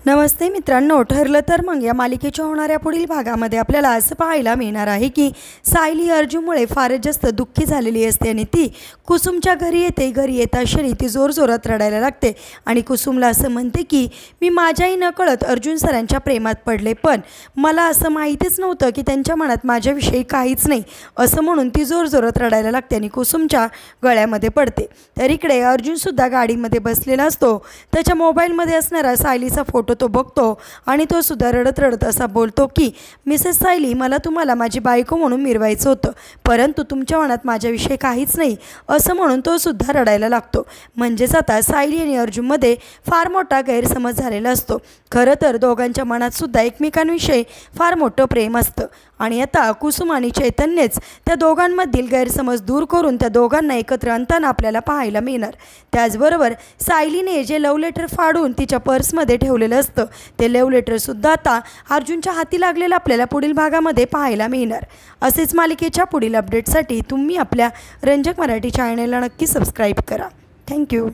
नमस्ते मित्रांनो, ठरलं तर मग या मालिकेच्या होणाऱ्या पुढील भागामध्ये आपल्याला असं पाहायला मिळणार आहे की सायली अर्जुनमुळे फारच जास्त दुःखी झालेली असते आणि ती कुसुमच्या घरी येते. घरी येता क्षणी ती जोरजोरात रडायला लागते आणि कुसुमला असं म्हणते की मी माझ्याही नकळत अर्जुन सरांच्या प्रेमात पडले, पण मला असं माहितीच नव्हतं की त्यांच्या मनात माझ्याविषयी काहीच नाही, असं म्हणून ती जोरजोरात रडायला लागते आणि कुसुमच्या गळ्यामध्ये पडते. तर इकडे अर्जुनसुद्धा गाडीमध्ये बसलेला असतो. त्याच्या मोबाईलमध्ये असणारा सायलीचा फोटो तो बघतो आणि तो सुद्धा रडत रडत असा बोलतो की मिसेस सायली, मला तुम्हाला माझी बायको म्हणून मिरवायचं होतं, परंतु तुमच्या मनात माझ्याविषयी काहीच नाही, असं म्हणून तो सुद्धा रडायला लागतो. म्हणजेच आता सायली आणि अर्जुनमध्ये फार मोठा गैरसमज झालेला असतो. खरं तर दोघांच्या मनात सुद्धा एकमेकांविषयी फार मोठं प्रेम असतं आणि आता कुसुम आणि चैतन्यच त्या दोघांमधील गैरसमज दूर करून त्या दोघांना एकत्र आणताना आपल्याला पाहायला मिळणार. त्याचबरोबर सायलीने जे लव्ह लेटर फाडून तिच्या पर्समध्ये ठेवलेलं असतं ते लव्ह लेटरसुद्धा आता अर्जुनच्या हाती लागलेलं आपल्याला पुढील भागामध्ये पाहायला मिळणार. असेच मालिकेच्या पुढील अपडेटसाठी तुम्ही आपल्या रंजक मराठी चॅनलला नक्की सबस्क्राईब करा. थँक्यू.